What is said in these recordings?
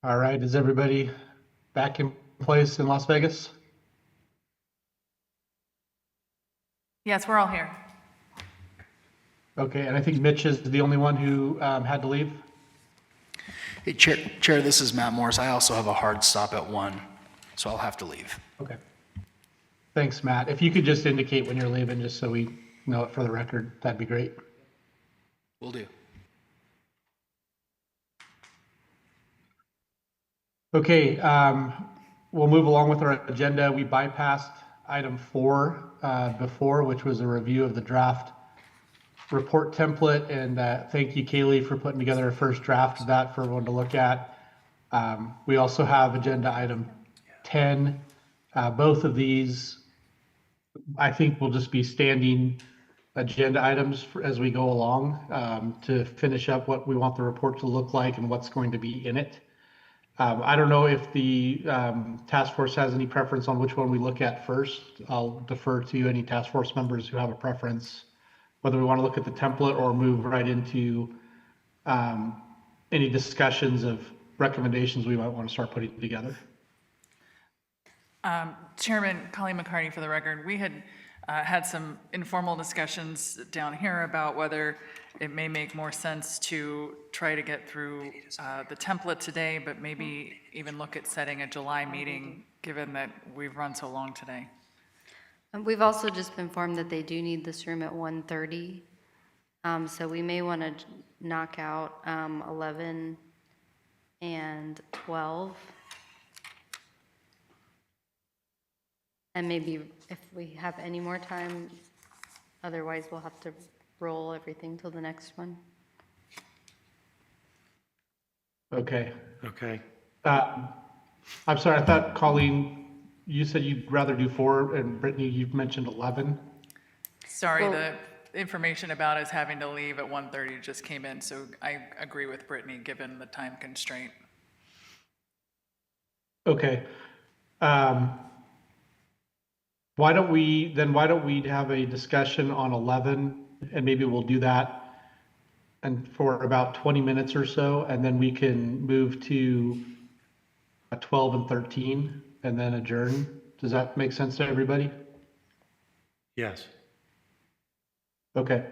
All right, is everybody back in place in Las Vegas? Yes, we're all here. Okay, and I think Mitch is the only one who had to leave. Hey, Chair, this is Matt Morris. I also have a hard stop at 1, so I'll have to leave. Okay. Thanks, Matt. If you could just indicate when you're leaving, just so we know it for the record, that'd be great. Will do. Okay, we'll move along with our agenda. We bypassed item 4 before, which was a review of the draft report template. And thank you, Kaylee, for putting together a first draft of that for everyone to look at. We also have agenda item 10. Both of these, I think, will just be standing agenda items as we go along to finish up what we want the report to look like and what's going to be in it. I don't know if the task force has any preference on which one we look at first. I'll defer to any task force members who have a preference, whether we want to look at the template or move right into any discussions of recommendations we might want to start putting together. Chairman Colleen McCarty, for the record, we had had some informal discussions down here about whether it may make more sense to try to get through the template today, but maybe even look at setting a July meeting, given that we've run so long today. We've also just been informed that they do need this room at 1:30. So we may want to knock out 11 and 12. And maybe if we have any more time, otherwise we'll have to roll everything till the next one. Okay. Okay. I'm sorry, I thought, Colleen, you said you'd rather do 4, and Brittany, you've mentioned 11. Sorry, Well- the information about us having to leave at 1:30 just came in, so I agree with Brittany, given the time constraint. Okay. Why don't we have a discussion on 11, and maybe we'll do that and for about 20 minutes or so, and then we can move to 12 and 13 and then adjourn. Does that make sense to everybody? Yes. Okay.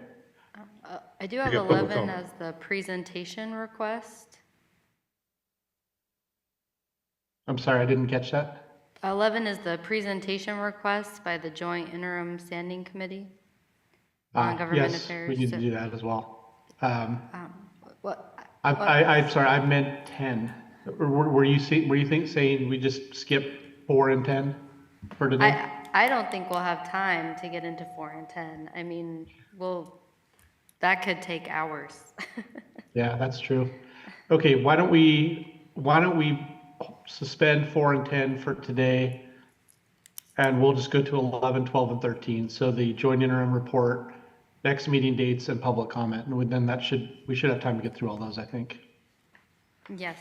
I do have got public 11 comment. as the presentation request. I'm sorry, I didn't catch that. 11 is the presentation request by the Joint Interim Standing Committee on Government Yes, Affairs. we need to do that as well. What? I'm sorry, I meant 10. Were you saying we just skip 4 and 10 for today? I don't think we'll have time to get into 4 and 10. I mean, that could take hours. Yeah, that's true. Okay, why don't we suspend 4 and 10 for today, and we'll just go to 11, 12, and 13. So the joint interim report, next meeting dates, and public comment, and then we should have time to get through all those, I think. Yes.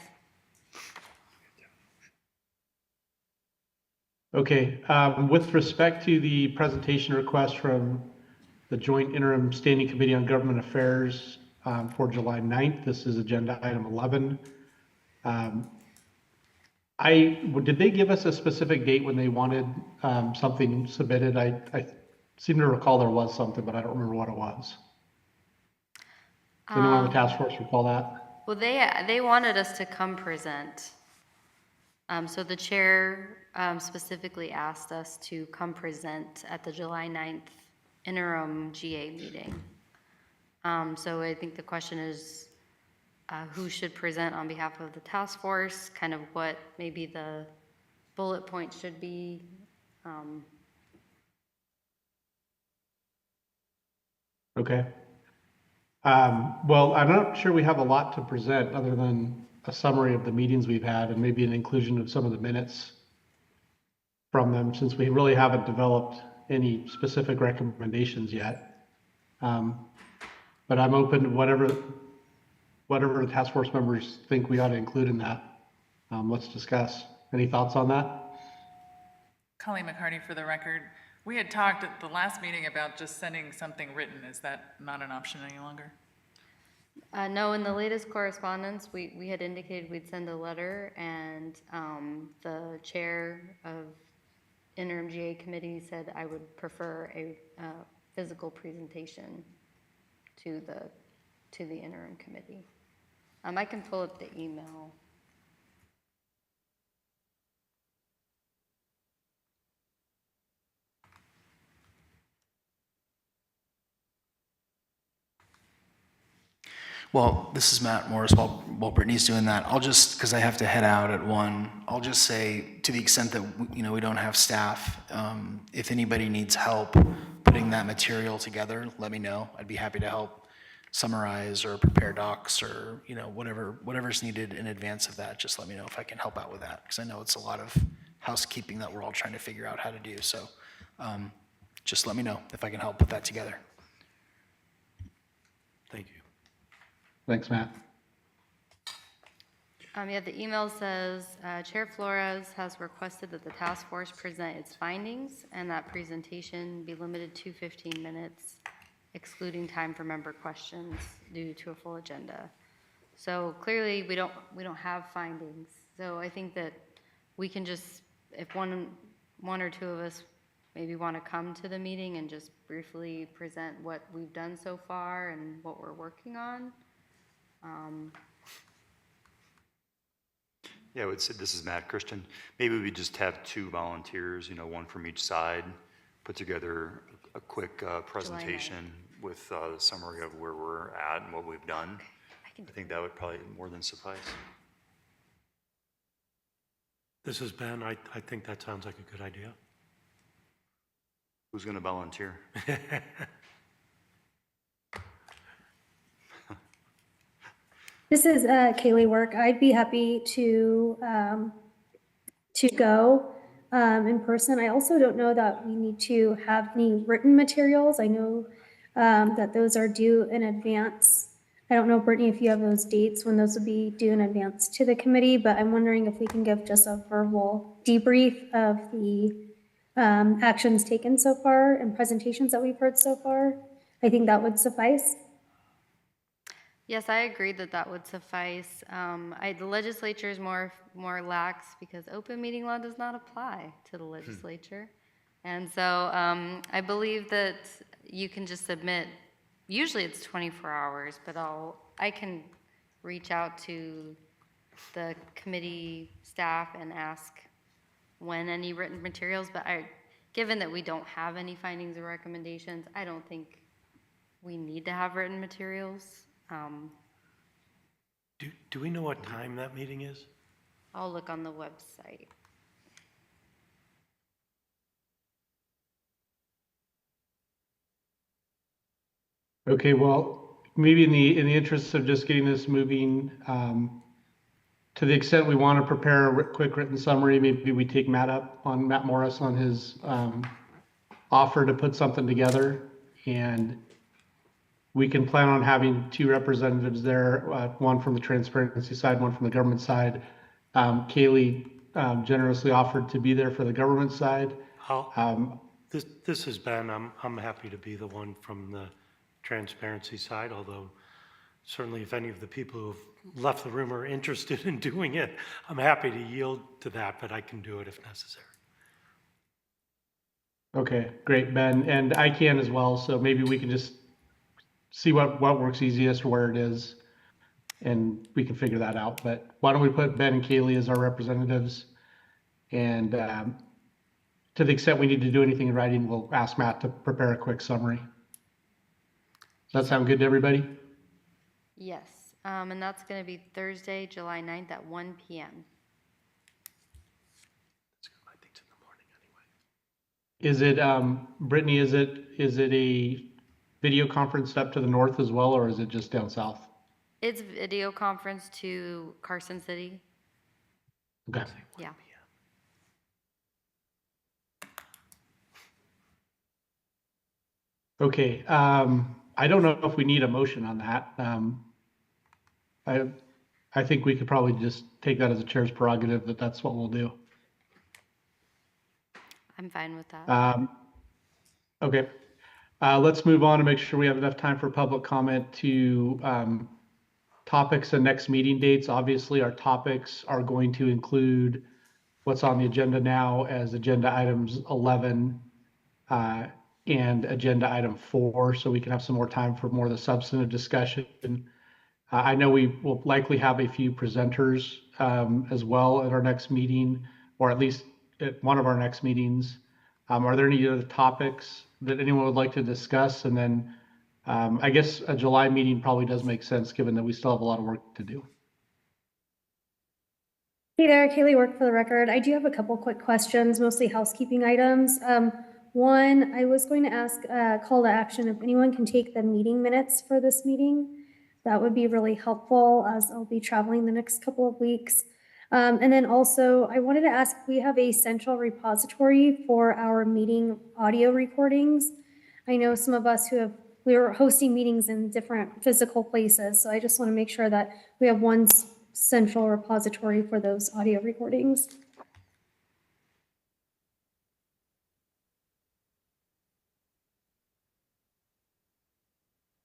Okay, with respect to the presentation request from the Joint Interim Standing Committee on Government Affairs for July 9th, this is agenda item 11. Did they give us a specific date when they wanted something submitted? I seem to recall there was something, but I don't remember what it was. Does anyone on the task force recall that? Well, they wanted us to come present. So the chair specifically asked us to come present at the July 9th interim GA meeting. So I think the question is, who should present on behalf of the task force, kind of what maybe the bullet points should be. Okay. Well, I'm not sure we have a lot to present other than a summary of the meetings we've had and maybe an inclusion of some of the minutes from them, since we really haven't developed any specific recommendations yet. But I'm open to whatever the task force members think we ought to include in that. Let's discuss. Any thoughts on that? Colleen McCarty, for the record, we had talked at the last meeting about just sending something written. Is that not an option any longer? No, in the latest correspondence, we had indicated we'd send a letter, and the chair of interim GA committee said I would prefer a physical presentation to the interim committee. I can pull up the email. Well, this is Matt Morris. While Brittany's doing that, I'll just, because I have to head out at 1, I'll just say, to the extent that, we don't have staff, if anybody needs help putting that material together, let me know. I'd be happy to help summarize or prepare docs or, whatever's needed in advance of that. Just let me know if I can help out with that, because I know it's a lot of housekeeping that we're all trying to figure out how to do. So just let me know if I can help put that together. Thank you. Thanks, Matt. Yeah, the email says, Chair Flores has requested that the task force present its findings and that presentation be limited to 15 minutes, excluding time for member questions due to a full agenda. So clearly, we don't have findings. So I think that we can just, if one or two of us maybe want to come to the meeting and just briefly present what we've done so far and what we're working on. Yeah, I would say, this is Matt Christian. Maybe we just have 2 volunteers, one from each side, put together a quick presentation with the summary of where we're at and what we've done. I think that would probably more than suffice. This is Ben. I think that sounds like a good idea. Who's going to volunteer? This is Kaylee Work. I'd be happy to go in person. I also don't know that we need to have any written materials. I know that those are due in advance. I don't know, Brittany, if you have those dates when those would be due in advance to the committee, but I'm wondering if we can give just a verbal debrief of the actions taken so far and presentations that we've heard so far. I think that would suffice. Yes, I agree that would suffice. The legislature is more lax because open meeting law does not apply to the legislature. And so I believe that you can just submit, usually it's 24 hours, but I can reach out to the committee staff and ask when any written materials, but given that we don't have any findings or recommendations, I don't think we need to have written materials. Do we know what time that meeting is? I'll look on the website. Okay, well, maybe in the interest of just getting this moving, to the extent we want to prepare a quick written summary, maybe we take Matt Morris on his offer to put something together, and we can plan on having 2 representatives there, one from the transparency side, one from the government side. Kaylee generously offered to be there for the government side. This is Ben. I'm happy to be the one from the transparency side, although certainly if any of the people who've left the room are interested in doing it, I'm happy to yield to that, but I can do it if necessary. Okay, great, Ben. And I can as well, so maybe we can just see what works easiest, where it is, and we can figure that out. But why don't we put Ben and Kaylee as our representatives? And to the extent we need to do anything in writing, we'll ask Matt to prepare a quick summary. Does that sound good to everybody? Yes, and that's going to be Thursday, July 9th at 1 p.m. I think it's in the morning anyway. Is it, Brittany, is it a video conference up to the north as well, or is it just down south? It's video conference to Carson City. Okay. Yeah. Okay, I don't know if we need a motion on that. I think we could probably just take that as a chair's prerogative that that's what we'll do. I'm fine with that. Okay, let's move on and make sure we have enough time for public comment to topics and next meeting dates, obviously our topics are going to include what's on the agenda now as agenda items 11 and agenda item 4, so we can have some more time for more of the substantive discussion. I know we will likely have a few presenters as well at our next meeting, or at least at one of our next meetings. Are there any other topics that anyone would like to discuss? And then I guess a July meeting probably does make sense, given that we still have a lot of work to do. Hey there, Kaylee Work for the record. I do have a couple quick questions, mostly housekeeping items. One, I was going to ask call to action if anyone can take the meeting minutes for this meeting. That would be really helpful as I'll be traveling the next couple of weeks. And then also, I wanted to ask if we have a central repository for our meeting audio recordings. I know some of us we were hosting meetings in different physical places, so I just want to make sure that we have one central repository for those audio recordings.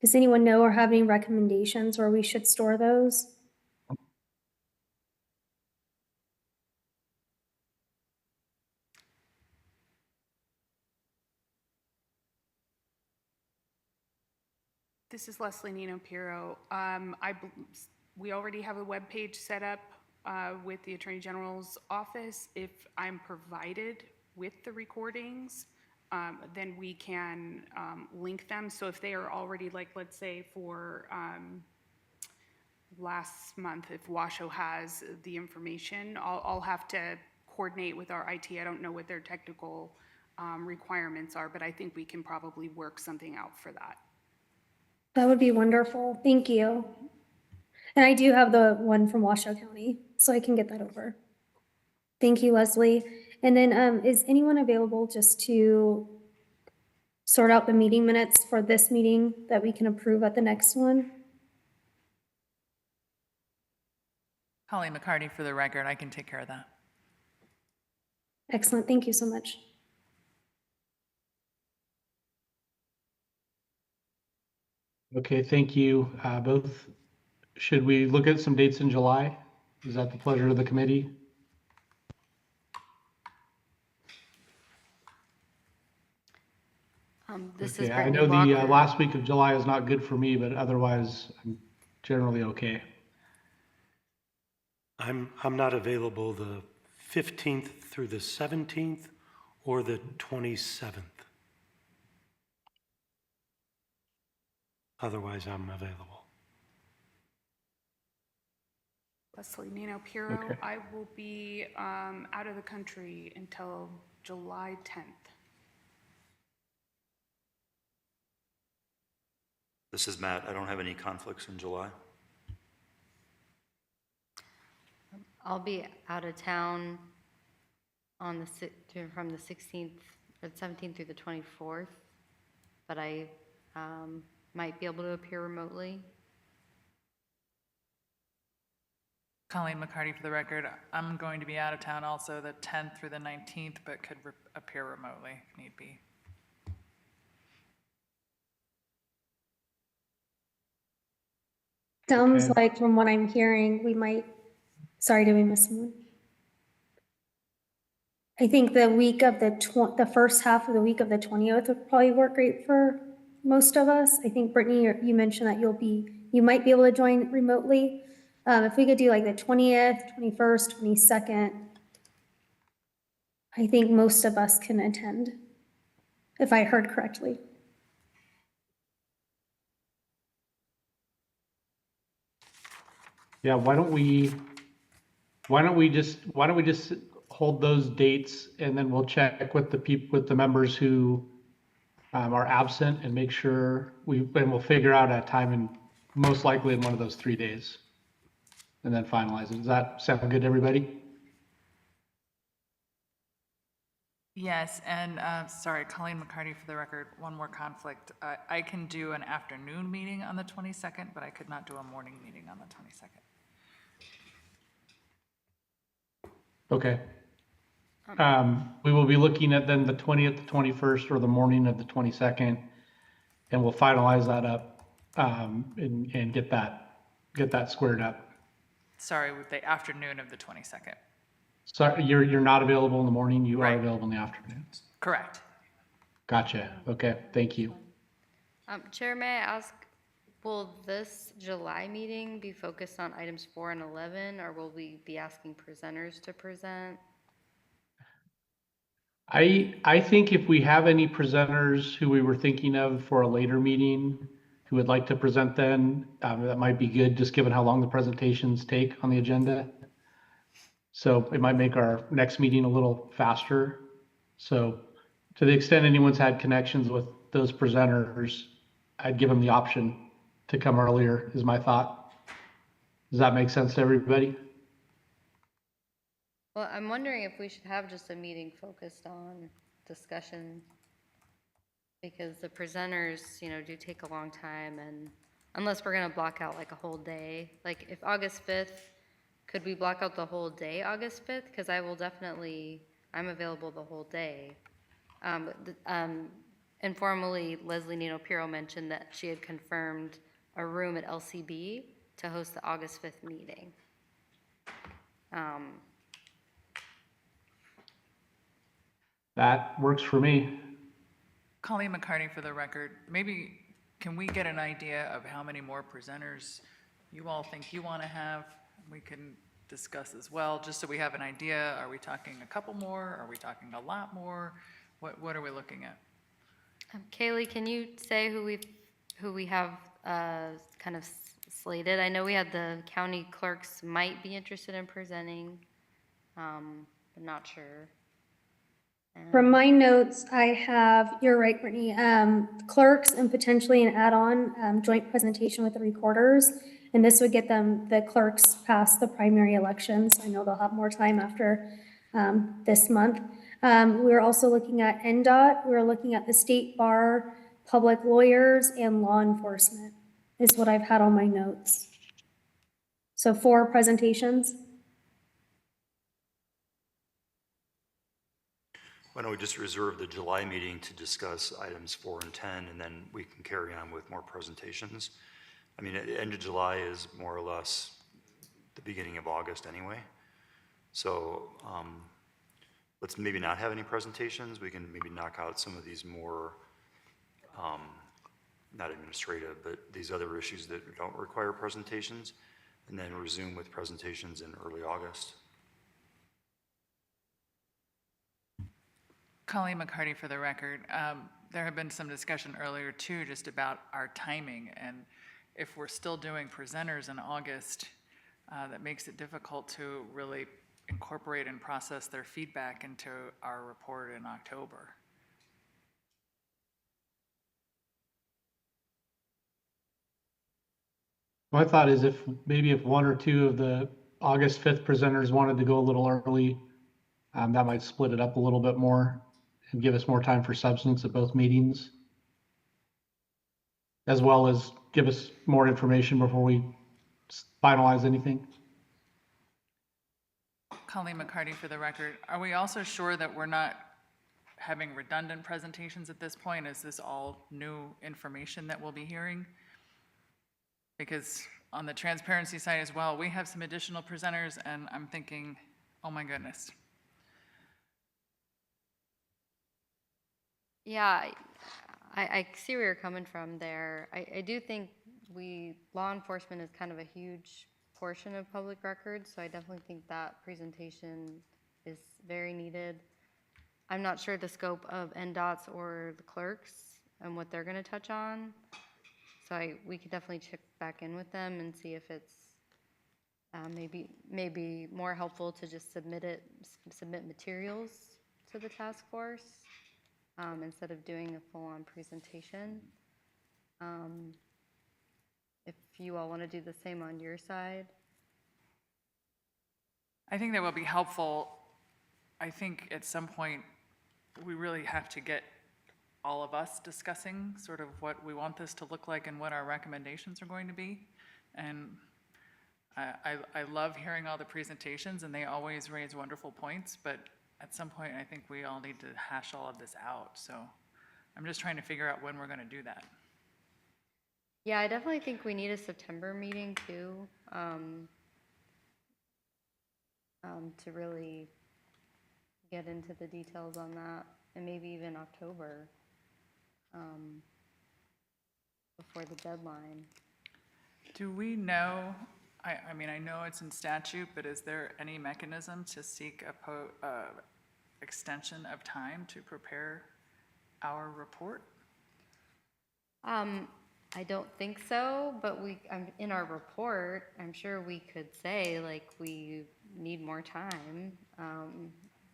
Does anyone know or have any recommendations where we should store those? This is Leslie Nino Piro. We already have a web page set up with the Attorney General's office. If I'm provided with the recordings, then we can link them. So if they are already, like, let's say for last month, if Washoe has the information, I'll have to coordinate with our IT. I don't know what their technical requirements are, but I think we can probably work something out for that. That would be wonderful. Thank you. And I do have the one from Washoe County, so I can get that over. Thank you, Leslie. And then is anyone available just to sort out the meeting minutes for this meeting that we can approve at the next one? Colleen McCarty for the record, I can take care of that. Excellent. Thank you so much. Okay, thank you both. Should we look at some dates in July? Is that the pleasure of the committee? This is Okay, I Brittany know the Walker. last week of July is not good for me, but otherwise I'm generally okay. I'm not available the 15th through the 17th or the 27th. Otherwise, I'm available. Leslie Nino Piro, Okay. I will be out of the country until July 10th. This is Matt. I don't have any conflicts in July. I'll be out of town on from the 16th or 17th through the 24th, but I might be able to appear remotely. Colleen McCarty for the record, I'm going to be out of town also the 10th through the 19th, but could appear remotely if need be. Sounds Okay. like from what I'm hearing, we might, sorry, did we miss someone? I think the week of the first half of the week of the 20th would probably work great for most of us. I think Brittany, you mentioned that you might be able to join remotely. If we could do like the 20th, 21st, 22nd, I think most of us can attend, if I heard correctly. Yeah, why don't we just hold those dates and then we'll check with the members who are absent and make sure we'll figure out a time and most likely in one of those 3 days and then finalize it. Does that sound good to everybody? Yes, and sorry, Colleen McCarty for the record, one more conflict. I can do an afternoon meeting on the 22nd, but I could not do a morning meeting on the 22nd. Okay. We will be looking at then the 20th, the 21st, or the morning of the 22nd, and we'll finalize that up and get that get that squared up. Sorry, with the afternoon of the 22nd. So you're not available in the morning, you are Right. available in the afternoon. Correct. Gotcha. Okay, thank you. Chair, may I ask, will this July meeting be focused on items 4 and 11, or will we be asking presenters to present? I think if we have any presenters who we were thinking of for a later meeting who would like to present then, that might be good, just given how long the presentations take on the agenda. So it might make our next meeting a little faster. So to the extent anyone's had connections with those presenters, I'd give them the option to come earlier, is my thought. Does that make sense to everybody? Well, I'm wondering if we should have just a meeting focused on discussion, because the presenters, do take a long time, and unless we're gonna block out like a whole day, like if August 5th, could we block out the whole day, August 5th? Because I'm available the whole day. Informally, Leslie Nino Piro mentioned that she had confirmed a room at LCB to host the August 5th meeting. That works for me. Colleen McCartney, for the record, maybe can we get an idea of how many more presenters you all think you want to have? We can discuss as well, just so we have an idea. Are we talking a couple more? Are we talking a lot more? What are we looking at? Kaylee, can you say who we have kind of slated? I know we had the county clerks might be interested in presenting, but not sure. From my notes, I have, you're right, Brittany, clerks and potentially an add-on joint presentation with the recorders. And this would get the clerks past the primary elections. I know they'll have more time after this month. We're also looking at NDOT. We're looking at the state bar, public lawyers, and law enforcement is what I've had on my notes. So 4 presentations. Why don't we just reserve the July meeting to discuss items 4 and 10, and then we can carry on with more presentations. I mean, at the end of July is more or less the beginning of August anyway. So let's maybe not have any presentations. We can maybe knock out some of these more, not administrative, but these other issues that don't require presentations, and then resume with presentations in early August. Colleen McCartney, for the record, there had been some discussion earlier too, just about our timing, and if we're still doing presenters in August, that makes it difficult to really incorporate and process their feedback into our report in October. My thought is if 1 or 2 of the August 5th presenters wanted to go a little early, that might split it up a little bit more and give us more time for substance at both meetings, as well as give us more information before we finalize anything. Colleen McCartney, for the record, are we also sure that we're not having redundant presentations at this point? Is this all new information that we'll be hearing? Because on the transparency side as well, we have some additional presenters, and I'm thinking, oh my goodness. Yeah, I see where you're coming from there. I do think law enforcement is kind of a huge portion of public records, so I definitely think that presentation is very needed. I'm not sure the scope of NDOT's or the clerks and what they're going to touch on, so we could definitely check back in with them and see if it's maybe more helpful to just submit materials to the task force instead of doing a full-on presentation. If you all want to do the same on your side. I think that will be helpful. I think at some point, we really have to get all of us discussing sort of what we want this to look like and what our recommendations are going to be. And I love hearing all the presentations, and they always raise wonderful points, but at some point, I think we all need to hash all of this out. So I'm just trying to figure out when we're going to do that. Yeah, I definitely think we need a September meeting too, to really get into the details on that, and maybe even October, before the deadline. Do we know, I mean, I know it's in statute, but is there any mechanism to seek extension of time to prepare our report? I don't think so, but in our report, I'm sure we could say, like, we need more time.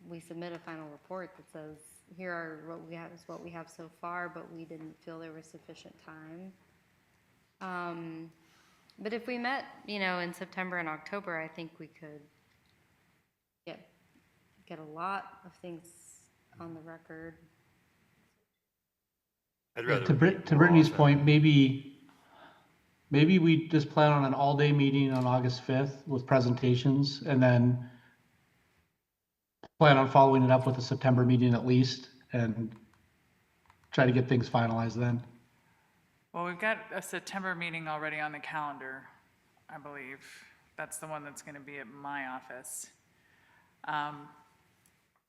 We submit a final report that says, here are what we have so far, but we didn't feel there was sufficient time. But if we met, in September and October, I think we could get a lot of things on the record. I'd Yeah, rather. to meet To more Brittany's often. point, maybe we just plan on an all-day meeting on August 5th with presentations, and then plan on following it up with a September meeting at least, and try to get things finalized then. Well, we've got a September meeting already on the calendar, I believe. That's the one that's going to be at my office.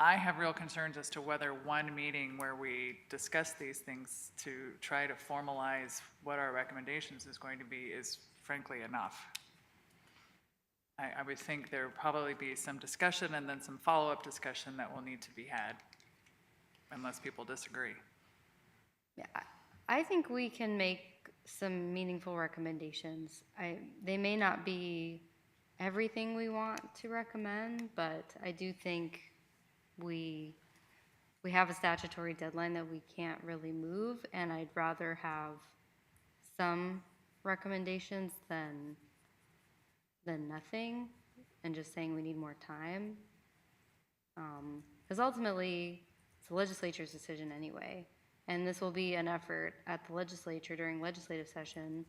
I have real concerns as to whether one meeting where we discuss these things to try to formalize what our recommendations is going to be is frankly enough. I would think there would probably be some discussion and then some follow-up discussion that will need to be had, unless people disagree. Yeah, I think we can make some meaningful recommendations. They may not be everything we want to recommend, but I do think we have a statutory deadline that we can't really move, and I'd rather have some recommendations than nothing, and just saying we need more time. Because ultimately, it's the legislature's decision anyway. And this will be an effort at the legislature during legislative session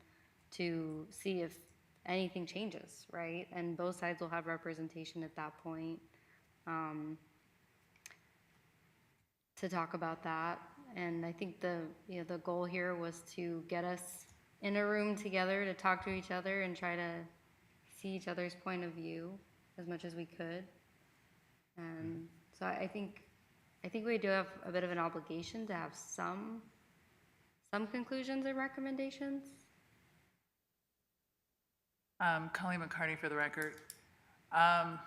to see if anything changes, right? And both sides will have representation at that point to talk about that. And I think the goal here was to get us in a room together to talk to each other and try to see each other's point of view as much as we could. And so I think we do have a bit of an obligation to have some conclusions and recommendations. Colleen McCarty for the record. I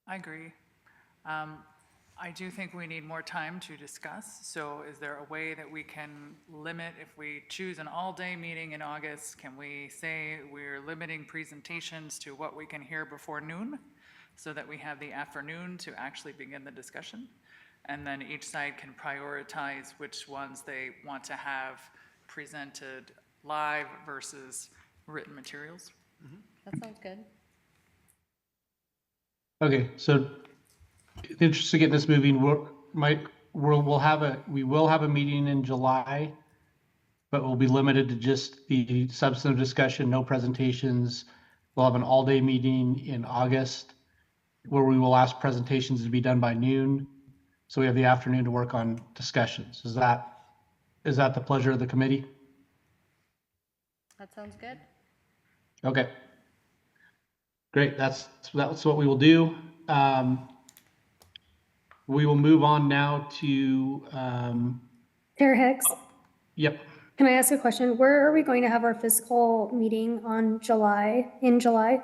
agree. I do think we need more time to discuss. So is there a way that we can limit, if we choose an all-day meeting in August, can we say we're limiting presentations to what we can hear before noon, so that we have the afternoon to actually begin the discussion? And then each side can prioritize which ones they want to have presented live versus written materials. That sounds good. Okay, so in the interest of getting this moving, we will have a meeting in July, but we'll be limited to just the substantive discussion, no presentations. We'll have an all-day meeting in August where we will ask presentations to be done by noon. So we have the afternoon to work on discussions. Is that the pleasure of the committee? That sounds good. Okay. Great, that's what we will do. We will move on now to, Chair Hicks, yep. can I ask a question? Where are we going to have our fiscal meeting in July?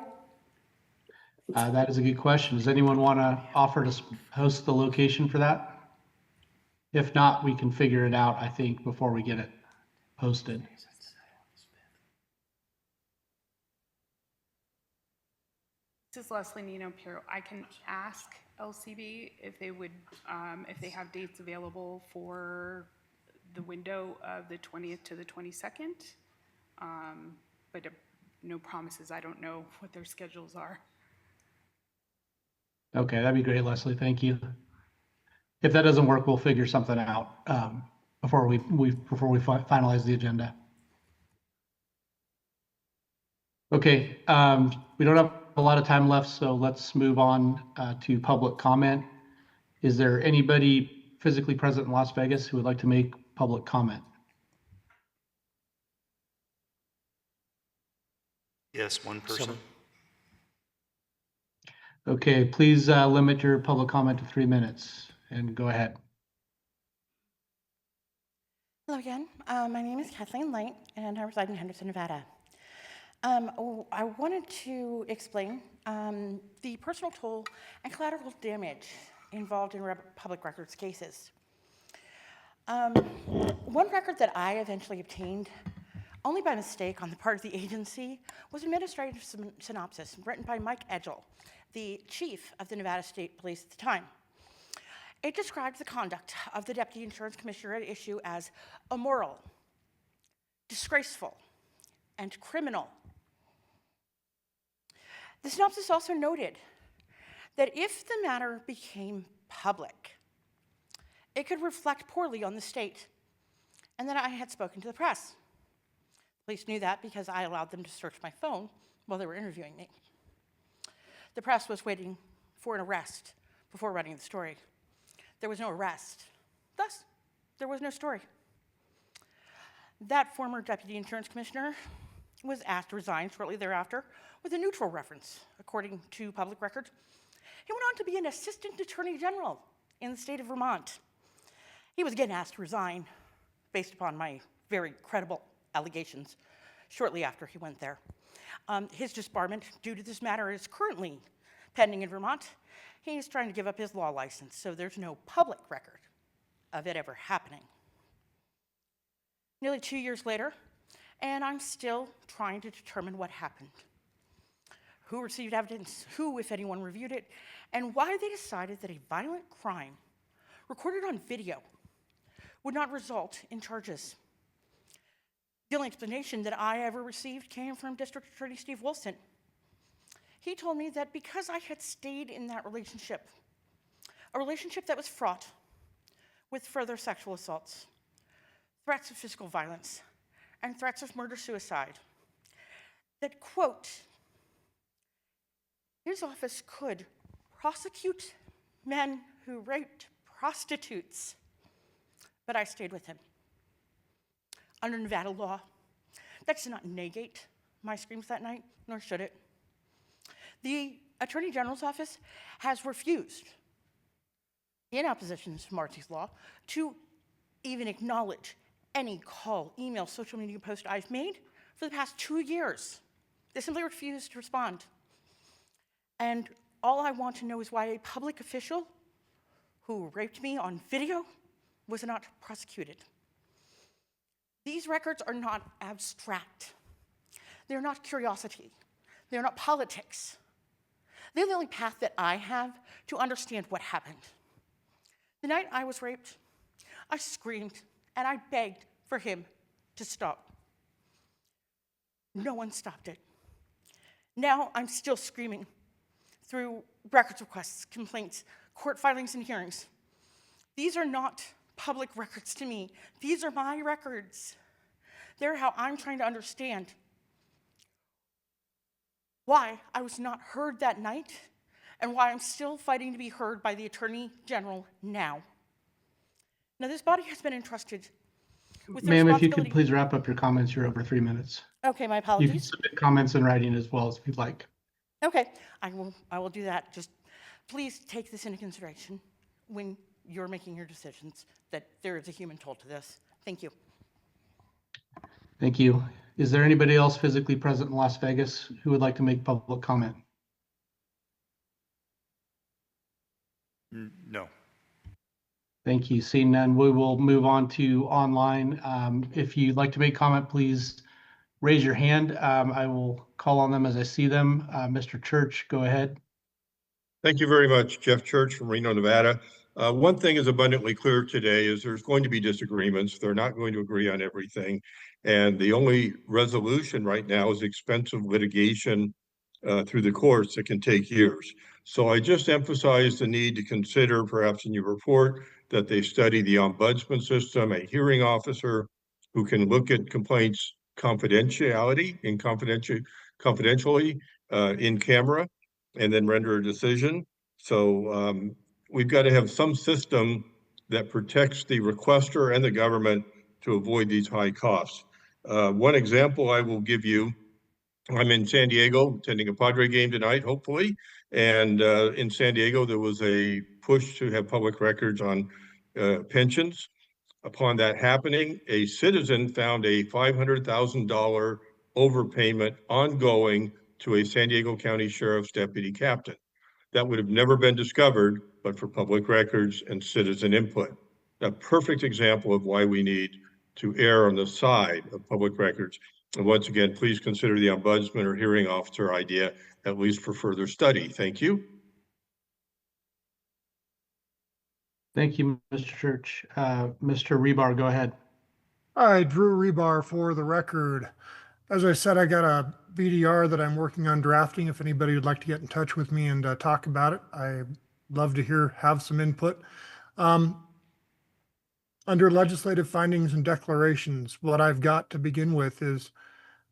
That is a good question. Does anyone want to offer to host the location for that? If not, we can figure it out, I think, before we get it posted. This is Leslie Nino Piero. I can ask LCB if they would, if they have dates available for the window of the 20th to the 22nd. But no promises. I don't know what their schedules are. Okay, that'd be great, Leslie. Thank you. If that doesn't work, we'll figure something out before we finalize the agenda. Okay, we don't have a lot of time left, so let's move on to public comment. Is there anybody physically present in Las Vegas who would like to make public comment? Yes, one person. Okay, please limit your public comment to 3 minutes and go ahead. Hello again. My name is Kathleen Light, and I reside in Henderson, Nevada. I wanted to explain the personal toll and collateral damage involved in public records cases. One record that I eventually obtained, only by mistake on the part of the agency, was administrative synopsis written by Mike Edgell, the chief of the Nevada State Police at the time. It described the conduct of the Deputy Insurance Commissioner at issue as immoral, disgraceful, and criminal. The synopsis also noted that if the matter became public, it could reflect poorly on the state, and that I had spoken to the press. Police knew that because I allowed them to search my phone while they were interviewing me. The press was waiting for an arrest before running the story. There was no arrest. Thus, there was no story. That former Deputy Insurance Commissioner was asked to resign shortly thereafter with a neutral reference, according to public record. He went on to be an Assistant Attorney General in the state of Vermont. He was again asked to resign based upon my very credible allegations shortly after he went there. His disbarment due to this matter is currently pending in Vermont. He's trying to give up his law license, so there's no public record of it ever happening. Nearly 2 years later, and I'm still trying to determine what happened. Who received evidence, who, if anyone, reviewed it, and why they decided that a violent crime recorded on video would not result in charges. The only explanation that I ever received came from District Attorney Steve Wilson. He told me that because I had stayed in that relationship, a relationship that was fraught with further sexual assaults, threats of physical violence, and threats of murder-suicide, that, quote, his office could prosecute men who raped prostitutes, but I stayed with him. Under Nevada law, that does not negate my screams that night, nor should it. The Attorney General's office has refused, in opposition to Marty's law, to even acknowledge any call, email, social media post I've made for the past 2 years. They simply refused to respond. And all I want to know is why a public official who raped me on video was not prosecuted. These records are not abstract. They're not curiosity. They're not politics. They're the only path that I have to understand what happened. The night I was raped, I screamed and I begged for him to stop. No one stopped it. Now I'm still screaming through records requests, complaints, court filings, and hearings. These are not public records to me. These are my records. They're how I'm trying to understand why I was not heard that night and why I'm still fighting to be heard by the Attorney General now. Now, this body has been entrusted with the Ma'am, if you responsibility. could please wrap up your comments, you're over 3 minutes. Okay, my You can apologies. submit comments in writing as well if you'd like. Okay, I will do that. Just please take this into consideration when you're making your decisions, that there is a human toll to this. Thank you. Thank you. Is there anybody else physically present in Las Vegas who would like to make public comment? No. Thank you. Seeing none, we will move on to online. If you'd like to make comment, please raise your hand. I will call on them as I see them. Mr. Church, go ahead. Thank you very much. Jeff Church from Reno, Nevada. One thing is abundantly clear today is there's going to be disagreements. They're not going to agree on everything. And the only resolution right now is expensive litigation through the courts that can take years. So I just emphasize the need to consider, perhaps in your report, that they study the ombudsman system, a hearing officer who can look at complaints confidentially in camera and then render a decision. So we've got to have some system that protects the requester and the government to avoid these high costs. One example I will give you I'm in San Diego, attending a Padre game tonight, hopefully. And in San Diego, there was a push to have public records on pensions. Upon that happening, a citizen found a $500,000 overpayment ongoing to a San Diego County Sheriff's deputy captain. That would have never been discovered but for public records and citizen input. A perfect example of why we need to err on the side of public records. And once again, please consider the ombudsman or hearing officer idea, at least for further study. Thank you. Thank you, Mr. Church. Mr. Rebar, go ahead. Hi, Drew Rebar for the record. As I said, I got a BDR that I'm working on drafting. If anybody would like to get in touch with me and talk about it, I'd love to have some input. Under legislative findings and declarations, what I've got to begin with is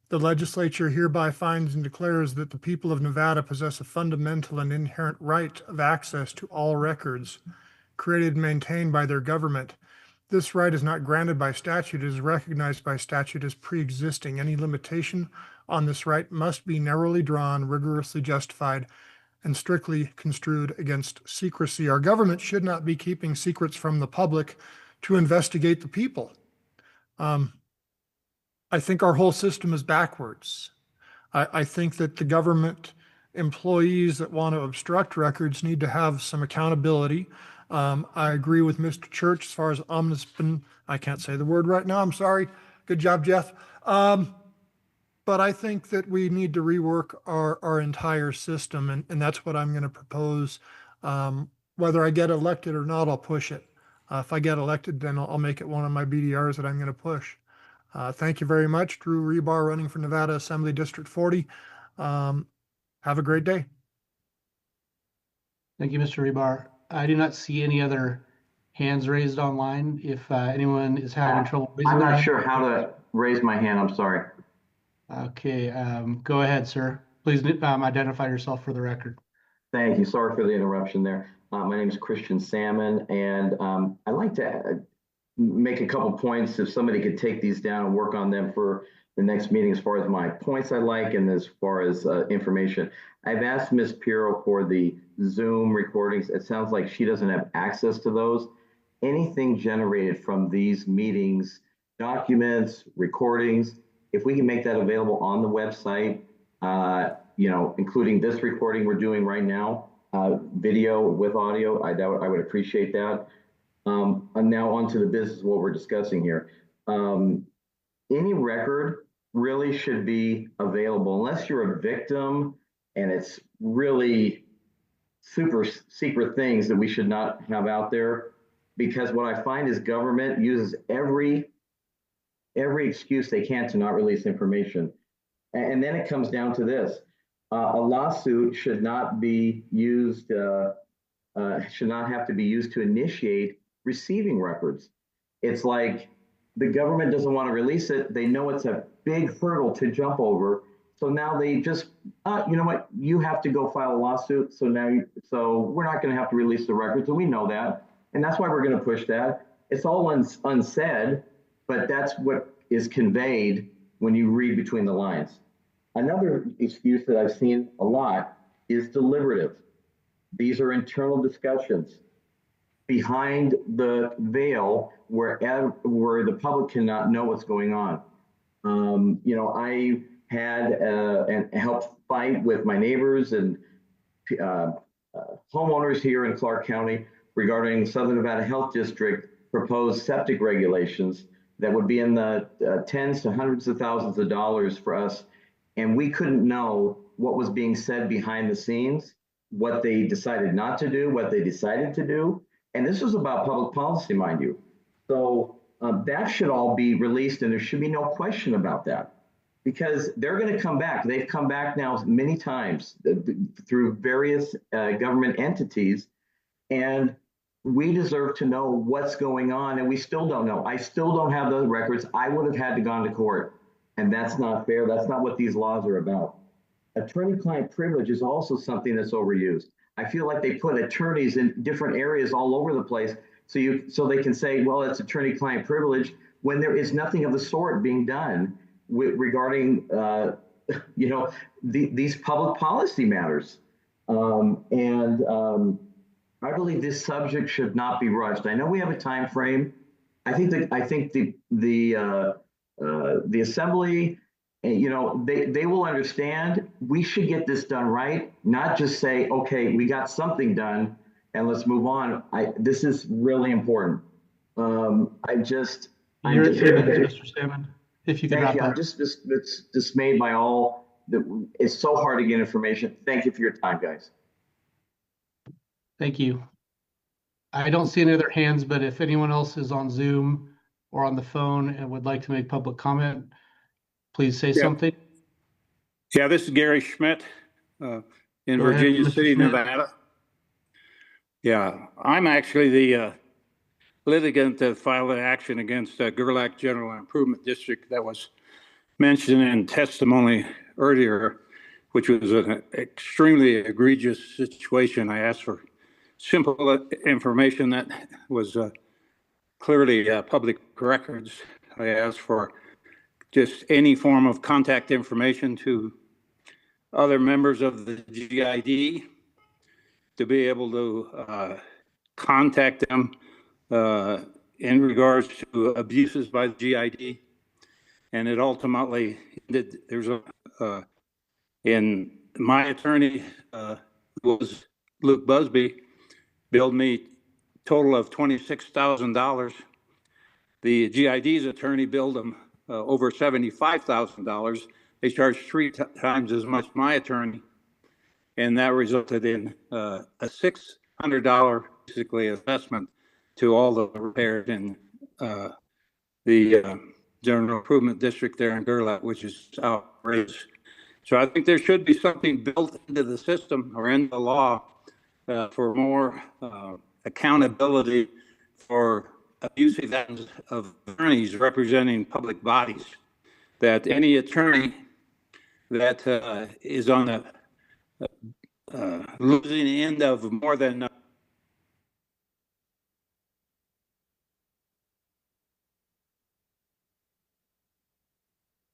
the legislature hereby finds and declares that the people of Nevada possess a fundamental and inherent right of access to all records created and maintained by their government. This right is not granted by statute, it is recognized by statute as pre-existing. Any limitation on this right must be narrowly drawn, rigorously justified, and strictly construed against secrecy. Our government should not be keeping secrets from the public to investigate the people. I think our whole system is backwards. I think that the government employees that want to obstruct records need to have some accountability. I agree with Mr. Church as far as ombudsman. I can't say the word right now, I'm sorry. Good job, Jeff. But I think that we need to rework our entire system, and that's what I'm going to propose. Whether I get elected or not, I'll push it. If I get elected, then I'll make it one of my BDRs that I'm going to push. Thank you very much. Drew Rebar, running for Nevada Assembly District 40. Have a great day. Thank you, Mr. Rebar. I do not see any other hands raised online. If anyone is having trouble raising I'm their not hand. sure how to raise my hand. I'm sorry. Okay, go ahead, sir. Please identify yourself for the record. Thank you. Sorry for the interruption there. My name is Christian Salmon, and I'd like to make a couple points if somebody could take these down and work on them for the next meeting as far as my points I like and as far as information. I've asked Ms. Pirro for the Zoom recordings. It sounds like she doesn't have access to those. Anything generated from these meetings, documents, recordings, if we can make that available on the website, including this recording we're doing right now, video with audio, I would appreciate that. And now on to the business of what we're discussing here. Any record really should be available unless you're a victim and it's really super secret things that we should not have out there. Because what I find is government uses every excuse they can to not release information. And then it comes down to this. A lawsuit should not be used, should not have to be used to initiate receiving records. It's like the government doesn't want to release it. They know it's a big hurdle to jump over. So now they just, you know what, you have to go file a lawsuit. So we're not going to have to release the records. And we know that. And that's why we're going to push that. It's all unsaid, but that's what is conveyed when you read between the lines. Another excuse that I've seen a lot is deliberative. These are internal discussions behind the veil where the public cannot know what's going on. I had and helped fight with my neighbors and homeowners here in Clark County regarding Southern Nevada Health District proposed septic regulations that would be in the tens to hundreds of thousands of dollars for us. And we couldn't know what was being said behind the scenes, what they decided not to do, what they decided to do. And this was about public policy, mind you. So that should all be released, and there should be no question about that. Because they're going to come back. They've come back now many times through various government entities, and we deserve to know what's going on, and we still don't know. I still don't have those records. I would have had to gone to court, and that's not fair. That's not what these laws are about. Attorney-client privilege is also something that's overused. I feel like they put attorneys in different areas all over the place so they can say, well, it's attorney-client privilege when there is nothing of the sort being done regarding these public policy matters. I believe this subject should not be rushed. I know we have a time frame. I think the assembly, they will understand. We should get this done right, not just say, okay, we got something done and let's move on. This is really important. I'm just Mr. Salmon, if you could wrap thank you. I'm up. just dismayed by all that. It's so hard to get information. Thank you for your time, guys. Thank you. I don't see any other hands, but if anyone else is on Zoom or on the phone and would like to make public comment, please say something. Yeah, this is Gary Schmidt in Go ahead, Virginia Mr. City, Schmidt. Nevada. Yeah, I'm actually the litigant that filed an action against Gerlach General Improvement District that was mentioned in testimony earlier, which was an extremely egregious situation. I asked for simple information that was clearly public records. I asked for just any form of contact information to other members of the GID to be able to contact them in regards to abuses by the GID. And it ultimately ended, in my attorney was Luke Busby, billed me total of $26,000. The GID's attorney billed him over $75,000. They charged three times as much my attorney, and that resulted in a $600 basically assessment to all the repairs in the General Improvement District there in Gerlach, which is outrageous. So I think there should be something built into the system or in the law for more accountability for abusive actions of attorneys representing public bodies. That any attorney that is on the losing end of more than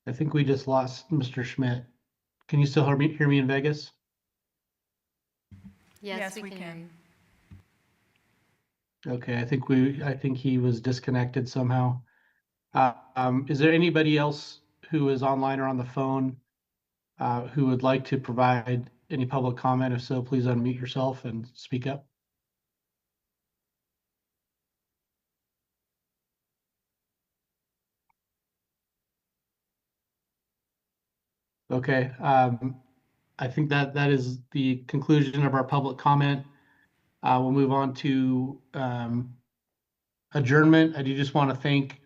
I think we just lost Mr. Schmidt. Can you still hear me in Vegas? Yes, we can hear you. Okay, I think he was disconnected somehow. Is there anybody else who is online or on the phone who would like to provide any public comment? If so, please unmute yourself and speak up. Okay, I think that is the conclusion of our public comment. We'll move on to adjournment. I do just want to thank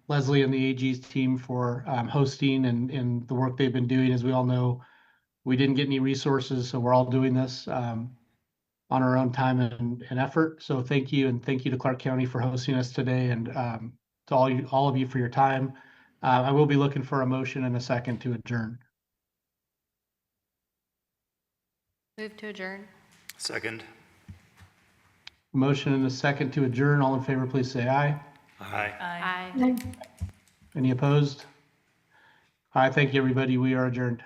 Leslie and the AG's team for hosting and the work they've been doing. As we all know, we didn't get any resources, so we're all doing this on our own time and effort. So thank you, and thank you to Clark County for hosting us today, and to all of you for your time. I will be looking for a motion and a second to adjourn. Move to adjourn. Second. Motion and a second to adjourn. All in favor, please say aye. Aye. Aye. Any opposed? All right, thank you, everybody. We are adjourned.